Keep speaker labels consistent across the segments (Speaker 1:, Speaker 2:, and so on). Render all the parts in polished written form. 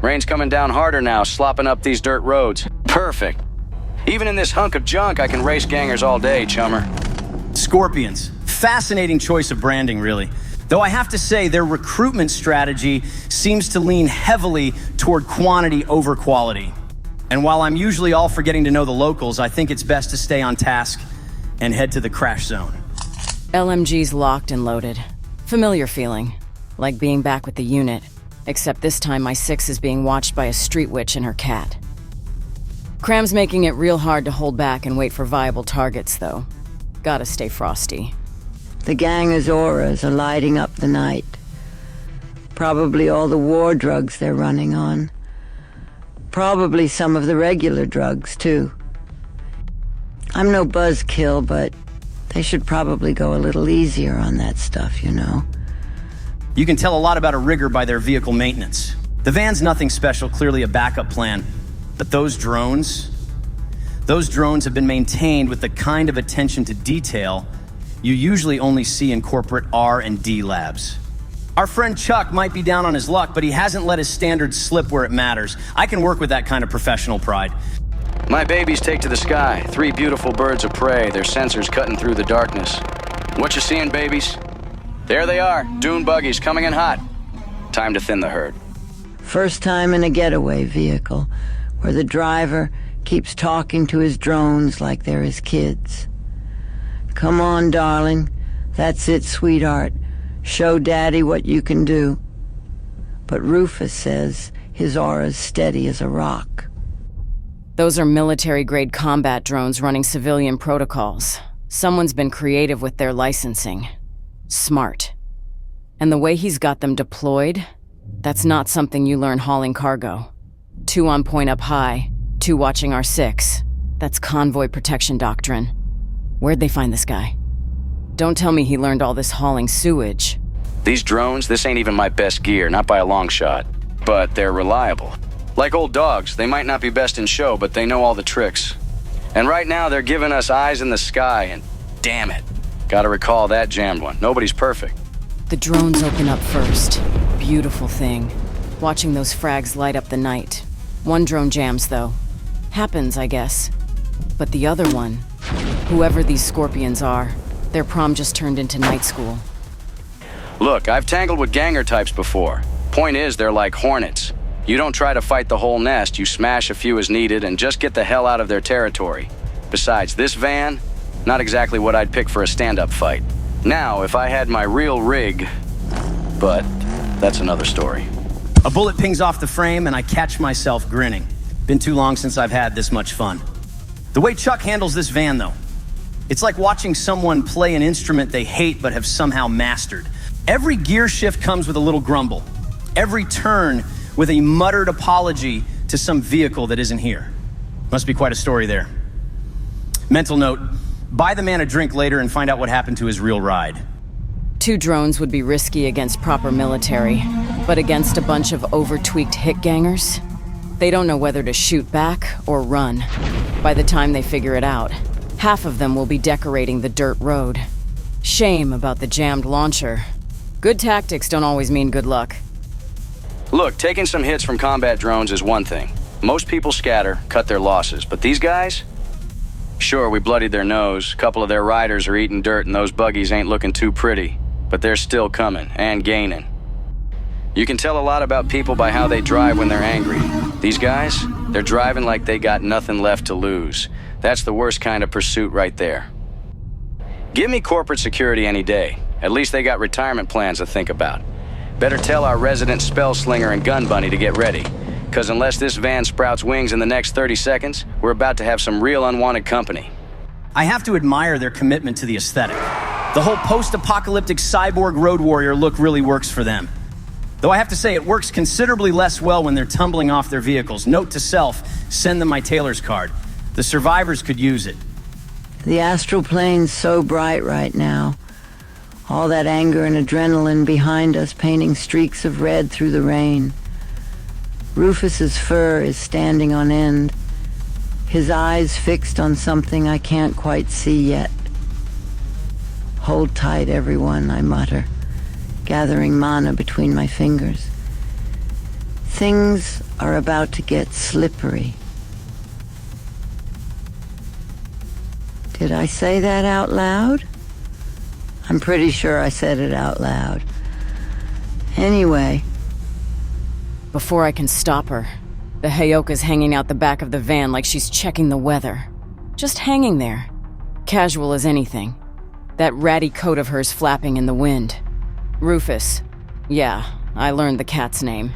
Speaker 1: Rain's coming down harder now, slopping up these dirt roads. Perfect. Even in this hunk of junk, I can race gangers all day, Chummer.
Speaker 2: Scorpions. Fascinating choice of branding, really. Though I have to say, their recruitment strategy seems to lean heavily toward quantity over quality. And while I'm usually all for getting to know the locals, I think it's best to stay on task and head to the crash zone.
Speaker 3: LMG's locked and loaded. Familiar feeling. Like being back with the unit. Except this time my 6 is being watched by a street witch and her cat. Cram's making it real hard to hold back and wait for viable targets, though. Gotta stay frosty.
Speaker 4: The gangers' auras are lighting up the night. Probably all the war drugs they're running on. Probably some of the regular drugs, too. I'm no buzzkill, but they should probably go a little easier on that stuff, you know.
Speaker 2: You can tell a lot about a rigger by their vehicle maintenance. The van's nothing special, clearly a backup plan. But those drones have been maintained with the kind of attention to detail you usually only see in corporate R&D labs. Our friend Chuck might be down on his luck, but he hasn't let his standards slip where it matters. I can work with that kind of professional pride.
Speaker 1: My babies take to the sky. 3 beautiful birds of prey, their sensors cutting through the darkness. What you seeing, babies? There they are, dune buggies coming in hot. Time to thin the herd.
Speaker 4: First time in a getaway vehicle, where the driver keeps talking to his drones like they're his kids. Come on, darling. That's it, sweetheart. Show Daddy what you can do. But Rufus says his aura's steady as a rock.
Speaker 3: Those are military-grade combat drones running civilian protocols. Someone's been creative with their licensing. Smart. And the way he's got them deployed, that's not something you learn hauling cargo. 2 on point up high, 2 watching our 6. That's convoy protection doctrine. Where'd they find this guy? Don't tell me he learned all this hauling sewage.
Speaker 1: These drones, this ain't even my best gear, not by a long shot. But they're reliable. Like old dogs, they might not be best in show, but they know all the tricks. And right now they're giving us eyes in the sky, and damn it. Gotta recall that jammed one. Nobody's perfect.
Speaker 3: The drones open up first. Beautiful thing. Watching those frags light up the night. One drone jams, though. Happens, I guess. But the other one, whoever these scorpions are, their prom just turned into night school.
Speaker 1: Look, I've tangled with ganger types before. Point is, they're like hornets. You don't try to fight the whole nest, you smash a few as needed and just get the hell out of their territory. Besides, this van, not exactly what I'd pick for a stand-up fight. Now, if I had my real rig, but that's another story.
Speaker 2: A bullet pings off the frame and I catch myself grinning. Been too long since I've had this much fun. The way Chuck handles this van, though, it's like watching someone play an instrument they hate but have somehow mastered. Every gear shift comes with a little grumble. Every turn with a muttered apology to some vehicle that isn't here. Must be quite a story there. Mental note, buy the man a drink later and find out what happened to his real ride.
Speaker 3: 2 drones would be risky against proper military, but against a bunch of over-tweaked hit gangers, they don't know whether to shoot back or run. By the time they figure it out, half of them will be decorating the dirt road. Shame about the jammed launcher. Good tactics don't always mean good luck.
Speaker 1: Look, taking some hits from combat drones is one thing. Most people scatter, cut their losses, but these guys? Sure, we bloodied their nose, a couple of their riders are eating dirt and those buggies ain't looking too pretty, but they're still coming, and gaining. You can tell a lot about people by how they drive when they're angry. These guys, they're driving like they got nothing left to lose. That's the worst kind of pursuit right there. Give me corporate security any day. At least they got retirement plans to think about. Better tell our resident spell slinger and gun bunny to get ready. Because unless this van sprouts wings in the next 30 seconds, we're about to have some real unwanted company.
Speaker 2: I have to admire their commitment to the aesthetic. The whole post-apocalyptic cyborg road warrior look really works for them. Though I have to say it works considerably less well when they're tumbling off their vehicles. Note to self, send them my tailor's card. The survivors could use it.
Speaker 4: The astral plane's so bright right now. All that anger and adrenaline behind us painting streaks of red through the rain. Rufus's fur is standing on end, his eyes fixed on something I can't quite see yet. Hold tight, everyone, I mutter, gathering mana between my fingers. Things are about to get slippery. Did I say that out loud? I'm pretty sure I said it out loud. Anyway.
Speaker 3: Before I can stop her, the Heyoka's hanging out the back of the van like she's checking the weather. Just hanging there. Casual as anything. That ratty coat of hers flapping in the wind. Rufus. Yeah, I learned the cat's name.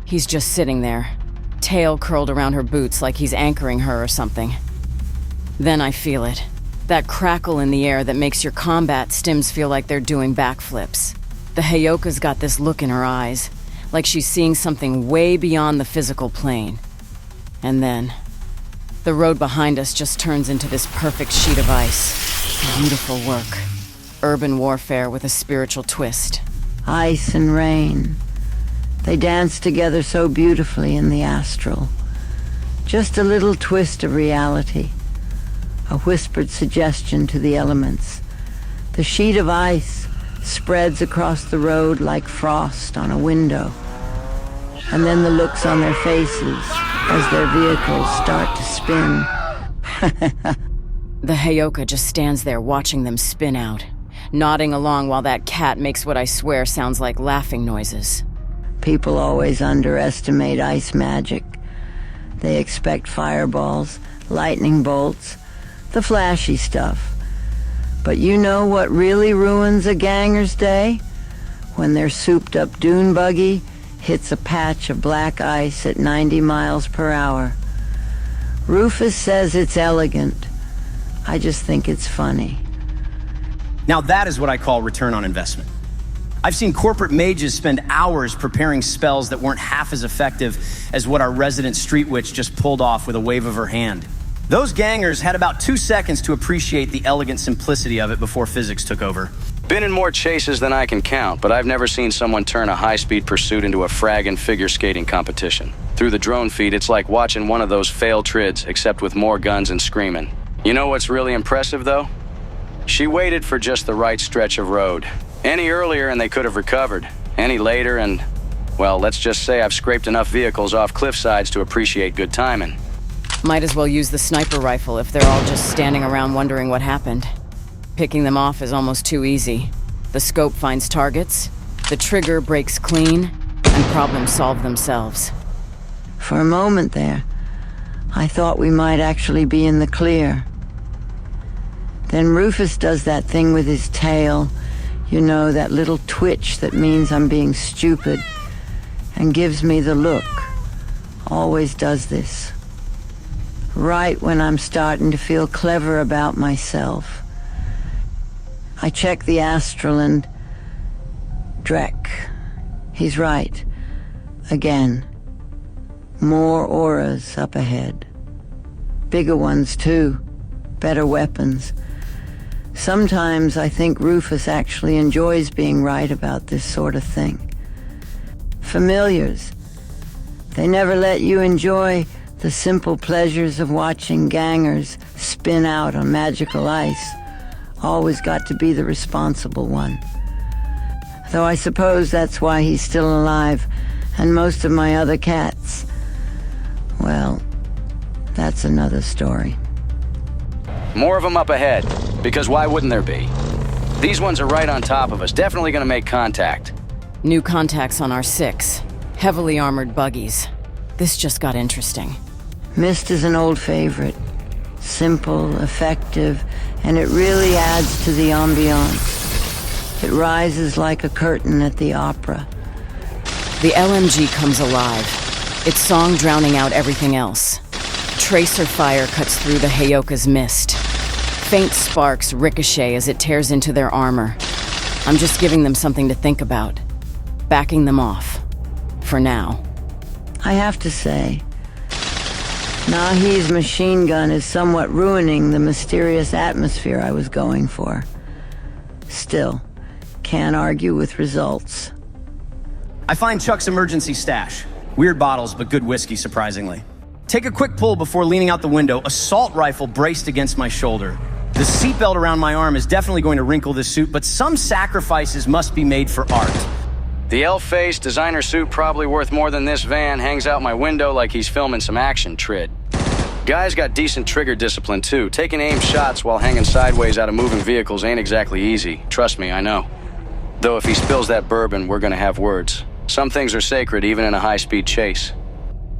Speaker 3: He's just sitting there, tail curled around her boots like he's anchoring her or something. Then I feel it. That crackle in the air that makes your combat stims feel like they're doing backflips. The Heyoka's got this look in her eyes, like she's seeing something way beyond the physical plane. And then, the road behind us just turns into this perfect sheet of ice. Beautiful work. Urban warfare with a spiritual twist.
Speaker 4: Ice and rain. They dance together so beautifully in the astral. Just a little twist of reality. A whispered suggestion to the elements. The sheet of ice spreads across the road like frost on a window. And then the looks on their faces as their vehicles start to spin.
Speaker 3: The Heyoka just stands there watching them spin out, nodding along while that cat makes what I swear sounds like laughing noises.
Speaker 4: People always underestimate ice magic. They expect fireballs, lightning bolts, the flashy stuff. But you know what really ruins a ganger's day? When their souped-up dune buggy hits a patch of black ice at 90 miles per hour. Rufus says it's elegant. I just think it's funny.
Speaker 2: Now that is what I call return on investment. I've seen corporate mages spend hours preparing spells that weren't half as effective as what our resident street witch just pulled off with a wave of her hand. Those gangers had about 2 seconds to appreciate the elegant simplicity of it before physics took over.
Speaker 1: Been in more chases than I can count, but I've never seen someone turn a high-speed pursuit into a fraggin' figure skating competition. Through the drone feed, it's like watching one of those failed trids, except with more guns and screaming. You know what's really impressive, though? She waited for just the right stretch of road. Any earlier and they could have recovered. Any later and, well, let's just say I've scraped enough vehicles off cliffsides to appreciate good timing.
Speaker 3: Might as well use the sniper rifle if they're all just standing around wondering what happened. Picking them off is almost too easy. The scope finds targets, the trigger breaks clean, and problems solve themselves.
Speaker 4: For a moment there, I thought we might actually be in the clear. Then Rufus does that thing with his tail, you know, that little twitch that means I'm being stupid, and gives me the look. Always does this. Right when I'm starting to feel clever about myself. I check the astral and... Drek. He's right. Again. More auras up ahead. Bigger ones, too. Better weapons. Sometimes I think Rufus actually enjoys being right about this sort of thing. Familiars. They never let you enjoy the simple pleasures of watching gangers spin out on magical ice. Always got to be the responsible one. Though I suppose that's why he's still alive, and most of my other cats. Well, that's another story.
Speaker 1: More of them up ahead, because why wouldn't there be? These ones are right on top of us, definitely gonna make contact.
Speaker 3: New contacts on our 6. Heavily armored buggies. This just got interesting.
Speaker 4: Mist is an old favorite. Simple, effective, and it really adds to the ambiance. It rises like a curtain at the opera.
Speaker 3: The LMG comes alive, its song drowning out everything else. Tracer fire cuts through the Heyoka's mist. Faint sparks ricochet as it tears into their armor. I'm just giving them something to think about. Backing them off. For now.
Speaker 4: I have to say, Nahi's machine gun is somewhat ruining the mysterious atmosphere I was going for. Still, can't argue with results.
Speaker 2: I find Chuck's emergency stash. Weird bottles, but good whiskey, surprisingly. Take a quick pull before leaning out the window, assault rifle braced against my shoulder. The seatbelt around my arm is definitely going to wrinkle this suit, but some sacrifices must be made for art.
Speaker 1: The elf-faced designer suit probably worth more than this van hangs out my window like he's filming some action trid. Guy's got decent trigger discipline too. Taking aim shots while hanging sideways out of moving vehicles ain't exactly easy. Trust me, I know. Though if he spills that bourbon, we're gonna have words. Some things are sacred even in a high-speed chase.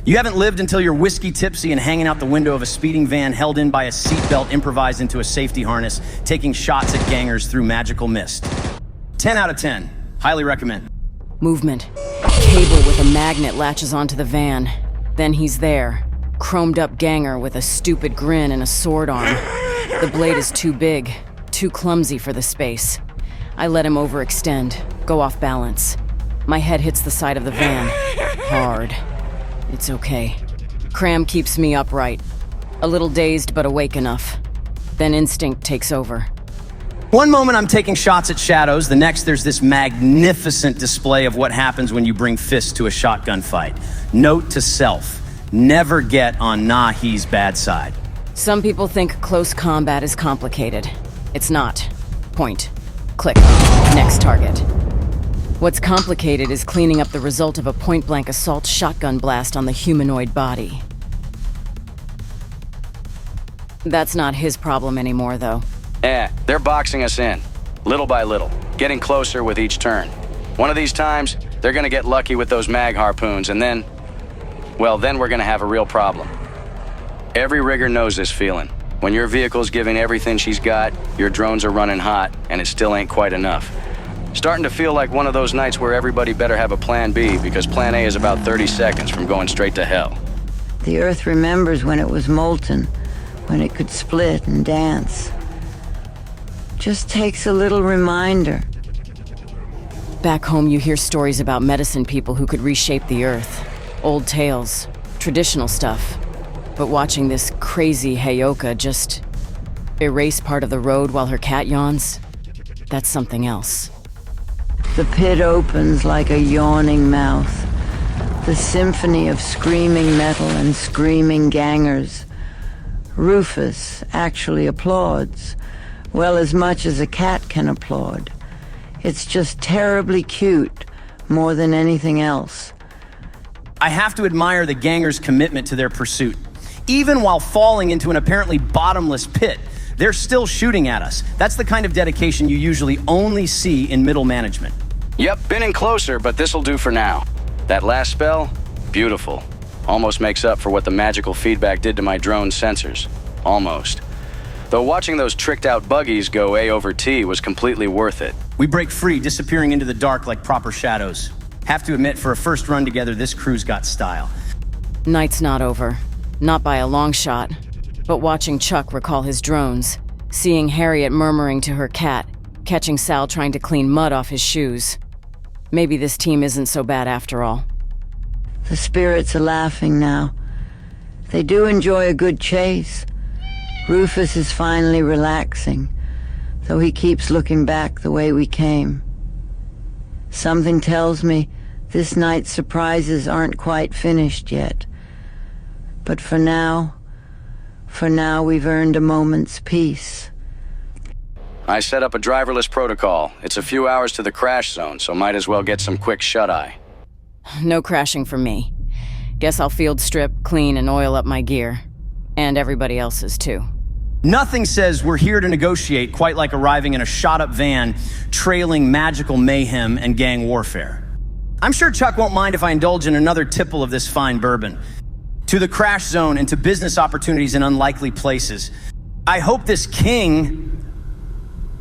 Speaker 2: You haven't lived until you're whiskey tipsy and hanging out the window of a speeding van held in by a seatbelt improvised into a safety harness, taking shots at gangers through magical mist. 10 out of 10. Highly recommend.
Speaker 3: Movement. Cable with a magnet latches onto the van. Then he's there. Chromed up ganger with a stupid grin and a sword arm. The blade is too big, too clumsy for the space. I let him overextend, go off balance. My head hits the side of the van. Hard. It's okay. Cram keeps me upright. A little dazed but awake enough. Then instinct takes over.
Speaker 2: One moment I'm taking shots at shadows, the next there's this magnificent display of what happens when you bring fists to a shotgun fight. Note to self, never get on Nahi's bad side.
Speaker 3: Some people think close combat is complicated. It's not. Point. Click. Next target. What's complicated is cleaning up the result of a point-blank assault shotgun blast on the humanoid body. That's not his problem anymore, though.
Speaker 1: They're boxing us in, little by little, getting closer with each turn. One of these times, they're gonna get lucky with those mag harpoons, and then we're gonna have a real problem. Every rigger knows this feeling. When your vehicle's giving everything she's got, your drones are running hot, and it still ain't quite enough. Starting to feel like one of those nights where everybody better have a plan B, because plan A is about 30 seconds from going straight to hell.
Speaker 4: The Earth remembers when it was molten, when it could split and dance. Just takes a little reminder.
Speaker 3: Back home, you hear stories about medicine people who could reshape the Earth. Old tales, traditional stuff. But watching this crazy Heyoka just erase part of the road while her cat yawns, that's something else.
Speaker 4: The pit opens like a yawning mouth. The symphony of screaming metal and screaming gangers. Rufus actually applauds, well, as much as a cat can applaud. It's just terribly cute, more than anything else.
Speaker 2: I have to admire the gangers' commitment to their pursuit. Even while falling into an apparently bottomless pit, they're still shooting at us. That's the kind of dedication you usually only see in middle management.
Speaker 1: Yep, been in closer, but this'll do for now. That last spell, beautiful. Almost makes up for what the magical feedback did to my drone's sensors. Almost. Though watching those tricked-out buggies go A over T was completely worth it.
Speaker 2: We break free, disappearing into the dark like proper shadows. Have to admit, for a first run together, this crew's got style.
Speaker 3: Night's not over. Not by a long shot. But watching Chuck recall his drones, seeing Harriet murmuring to her cat, catching Sal trying to clean mud off his shoes. Maybe this team isn't so bad after all.
Speaker 4: The spirits are laughing now. They do enjoy a good chase. Rufus is finally relaxing, though he keeps looking back the way we came. Something tells me this night's surprises aren't quite finished yet. But for now we've earned a moment's peace.
Speaker 1: I set up a driverless protocol. It's a few hours to the crash zone, so might as well get some quick shut-eye.
Speaker 3: No crashing for me. Guess I'll field strip, clean, and oil up my gear. And everybody else's, too.
Speaker 2: Nothing says we're here to negotiate quite like arriving in a shot-up van, trailing magical mayhem and gang warfare. I'm sure Chuck won't mind if I indulge in another tipple of this fine bourbon. To the crash zone and to business opportunities in unlikely places. I hope this king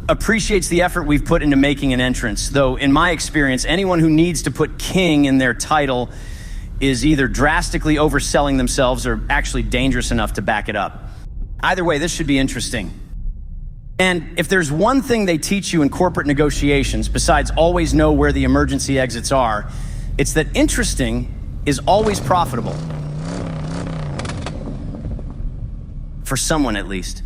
Speaker 2: appreciates the effort we've put into making an entrance, though in my experience, anyone who needs to put king in their title is either drastically overselling themselves or actually dangerous enough to back it up. Either way, this should be interesting. And if there's one thing they teach you in corporate negotiations, besides always know where the emergency exits are, it's that interesting is always profitable. For someone, at least.